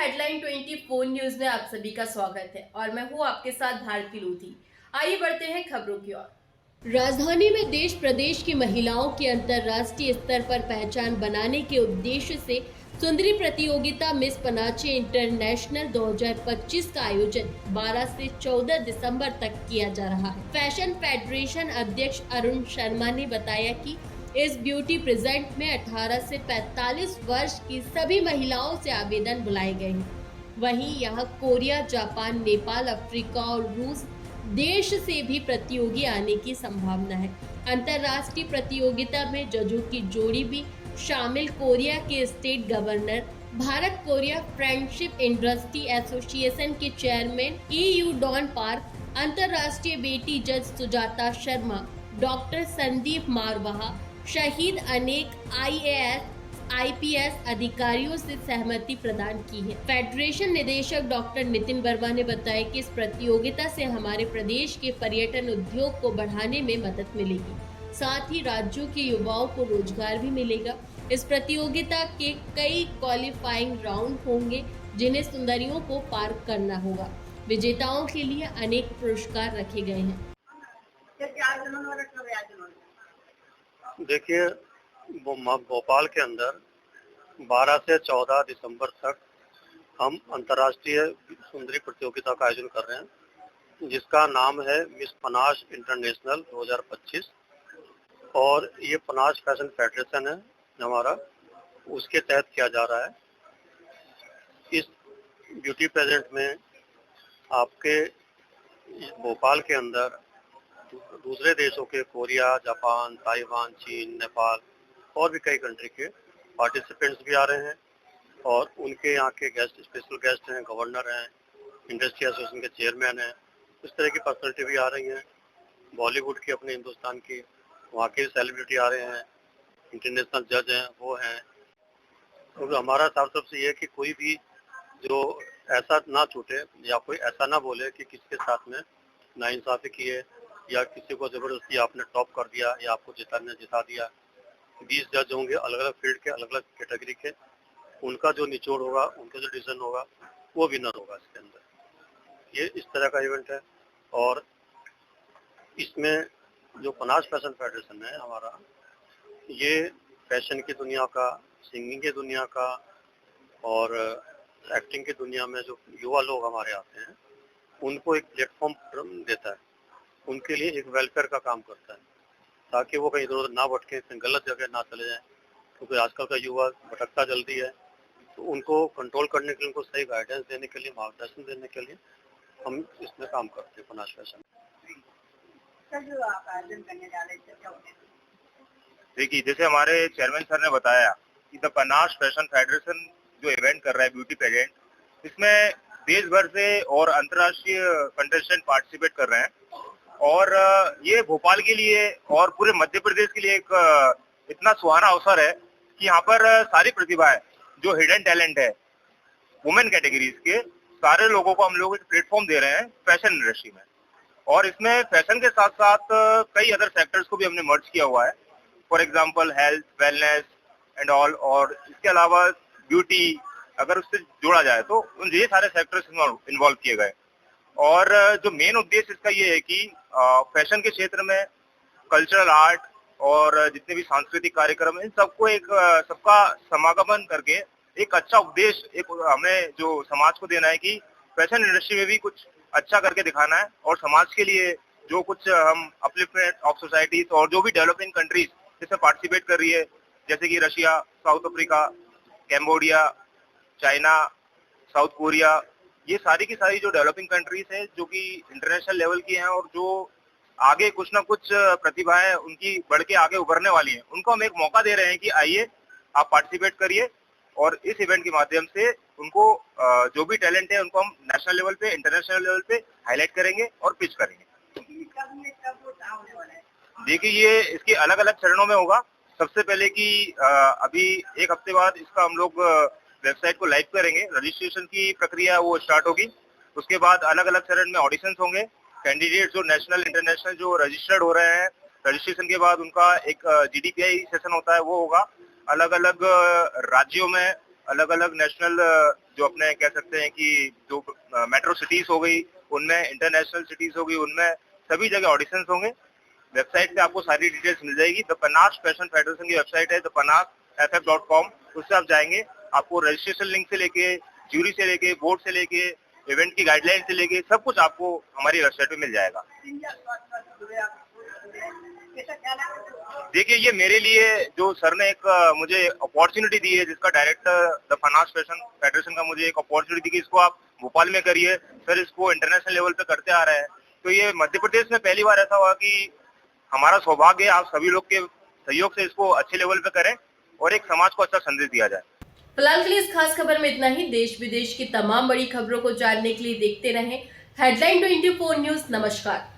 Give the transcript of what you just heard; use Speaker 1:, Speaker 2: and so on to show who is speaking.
Speaker 1: Headline 24 news में आप सभी का स्वागत है और मैं हूं आपके साथ भारती लोधी। आइए बढ़ते हैं खबरों की ओर। राजधानी में देश प्रदेश की महिलाओं की अंतर्राष्ट्रीय स्तर पर पहचान बनाने के उद्देश्य से सुंदरी प्रतियोगिता मिस पनाचे इंटरनेशनल 2025 का आयोजन 12 से 14 दिसंबर तक किया जा रहा है। फैशन फेडरेशन अध्यक्ष अरुण शर्मा ने बताया कि इस ब्यूटी प्रेजेंट में 18 से 45 वर्ष की सभी महिलाओं से आवेदन बुलाए गए हैं। वहीं यहां कोरिया, जापान, नेपाल, अफ्रीका और रूस देश से भी प्रतियोगी आने की संभावना है। अंतर्राष्ट्रीय प्रतियोगिता में जजों की जोड़ी भी शामिल कोरिया के state governor, Bharat Korea friendship industry association के चेयरमैन EU डॉन पार्क, अंतर्राष्ट्रीय बेटी जज सुजाता शर्मा, डॉक्टर संदीप मारवाहा, शहीद अनेक IAS IPS अधिकारियों से सहमति प्रदान की है। फेडरेशन निदेशक डॉक्टर नितिन वर्मा ने बताया कि इस प्रतियोगिता से हमारे प्रदेश के पर्यटन उद्योग को बढ़ाने में मदद मिलेगी, साथ ही राज्यों के युवाओं को रोजगार भी मिलेगा। इस प्रतियोगिता के कई क्वालिफाइंग राउंड होंगे जिन्हें सुंदरियों को पार करना होगा। विजेताओं के लिए अनेक पुरस्कार रखे गए हैं।
Speaker 2: देखिए, भोपाल के अंदर 12 से 14 दिसंबर तक हम अंतर्राष्ट्रीय सुंदरी प्रतियोगिता का आयोजन कर रहे हैं, जिसका नाम है मिस पनाश इंटरनेशनल 2025 और ये पनाश फैशन फेडरेशन है हमारा, उसके तहत किया जा रहा है। इस ब्यूटी पेजेंट में आपके भोपाल के अंदर दूसरे देशों के कोरिया, जापान, ताइवान, चीन, नेपाल और भी कई कंट्री के पार्टिसिपेंट्स भी आ रहे हैं और उनके यहाँ के गेस्ट, स्पेशल गेस्ट हैं, गवर्नर हैं, इंडस्ट्री एसोसिएशन के चेयरमैन हैं, इस तरह की पर्सनैलिटी भी आ रही हैं। बॉलीवुड की, अपने हिंदुस्तान की, वहाँ के सेलिब्रिटी आ रहे हैं, इंटरनेशनल जज हैं, वो हैं। तो हमारा साफ तरफ से ये है कि कोई भी जो ऐसा ना छूटे या कोई ऐसा ना बोले कि किसके साथ में नाइंसाफी की है या किसी को जबरदस्ती आपने टॉप कर दिया या आपको जिता दिया। 20 जज होंगे अलग अलग फील्ड के, अलग अलग कैटेगरी के, उनका जो निचोड़ होगा, उनका जो डिसीजन होगा, वो विनर होगा इसके अंदर। ये इस तरह का इवेंट है और इसमें जो पनाश फैशन फेडरेशन है हमारा, ये फैशन की दुनिया का, सिंगिंग की दुनिया का और एक्टिंग की दुनिया में जो युवा लोग हमारे आते हैं उनको एक प्लेटफॉर्म देता है, उनके लिए एक वेलफेयर का काम करता है, ताकि वो कहीं इधर उधर ना भटके, कहीं गलत जगह ना चले जाएं, क्योंकि आजकल का युवा भटकता जल्दी है। तो उनको कंट्रोल करने के लिए, उनको सही गाइडेंस देने के लिए, मार्गदर्शन देने के लिए हम इसमें काम करते हैं पनाश फैशन।
Speaker 3: देखिए, जैसे हमारे चेयरमैन सर ने बताया कि द पनाश फैशन फेडरेशन जो इवेंट कर रहा है ब्यूटी पेजेंट, इसमें देश भर से और अंतर्राष्ट्रीय कंटेस्टेंट पार्टिसिपेट कर रहे हैं और ये भोपाल के लिए और पूरे मध्य प्रदेश के लिए एक इतना सुहाना अवसर है कि यहाँ पर सारी प्रतिभाएं, जो हिडन टैलेंट है वुमेन कैटेगरीज के, सारे लोगों को हम लोग एक प्लेटफॉर्म दे रहे हैं फैशन इंडस्ट्री में। और इसमें फैशन के साथ साथ कई अदर सेक्टर्स को भी हमने मर्ज किया हुआ है, for example health, wellness and all, और इसके अलावा ब्यूटी अगर उससे जोड़ा जाए तो ये सारे सेक्टर्स इन्वॉल्व किए गए। और जो मेन उद्देश्य इसका ये है कि फैशन के क्षेत्र में कल्चरल आर्ट और जितने भी सांस्कृतिक कार्यक्रम हैं, इन सबको एक सबका समागमन करके एक अच्छा उपदेश एक हमें जो समाज को देना है कि फैशन इंडस्ट्री में भी कुछ अच्छा करके दिखाना है और समाज के लिए जो कुछ हम अपलिफ्टमेंट ऑफ सोसाइटीज और जो भी डेवलपिंग कंट्रीज जिसमें पार्टिसिपेट कर रही है, जैसे कि Russia, south Africa, Cambodia, China, south Korea, ये सारी की सारी जो डेवलपिंग कंट्रीज हैं जो कि इंटरनेशनल लेवल की हैं और जो आगे कुछ ना कुछ प्रतिभाएं उनकी बढ़ के आगे उभरने वाली हैं, उनको हम एक मौका दे रहे हैं कि आइए आप पार्टिसिपेट करिए और इस इवेंट के माध्यम से उनको जो भी टैलेंट है उनको हम नेशनल लेवल पे, इंटरनेशनल लेवल पे हाईलाइट करेंगे और पिच करेंगे। देखिए, ये इसके अलग अलग चरणों में होगा। सबसे पहले कि अभी एक हफ्ते बाद इसका हम लोग वेबसाइट को लाइव करेंगे, रजिस्ट्रेशन की प्रक्रिया वो स्टार्ट होगी। उसके बाद अलग अलग चरण में ऑडिशंस होंगे, कैंडिडेट जो नेशनल इंटरनेशनल जो रजिस्टर्ड हो रहे हैं, रजिस्ट्रेशन के बाद उनका एक GDPI सेशन होता है, वो होगा। अलग अलग राज्यों में अलग अलग नेशनल जो अपने कह सकते हैं कि जो मेट्रो सिटीज हो गई उनमें, इंटरनेशनल सिटीज हो गई उनमें, सभी जगह ऑडिशंस होंगे। वेबसाइट पे आपको सारी डिटेल्स मिल जाएगी। द पनास फैशन फेडरेशन की वेबसाइट है thepanasff.com, उससे आप जाएंगे, आपको रजिस्ट्रेशन लिंक से लेके, ज्यूरी से लेके, बोर्ड से लेके, इवेंट की गाइडलाइन से लेके सब कुछ आपको हमारी वेबसाइट पे मिल जाएगा। देखिए, ये मेरे लिए जो सर ने एक मुझे अपॉर्चुनिटी दी है, जिसका डायरेक्टर द पनास फैशन फेडरेशन का मुझे एक अपॉर्चुनिटी दी कि इसको आप भोपाल में करिए, सर इसको इंटरनेशनल लेवल पे करते आ रहे हैं। तो ये मध्य प्रदेश में पहली बार ऐसा हुआ कि हमारा सौभाग्य है, आप सभी लोग के सहयोग से इसको अच्छे लेवल पे करें और एक समाज को अच्छा संदेश दिया जाए।
Speaker 1: फिलहाल के लिए इस खास खबर में इतना ही। देश विदेश की तमाम बड़ी खबरों को जानने के लिए देखते रहें हेडलाइन 24 न्यूज। नमस्कार।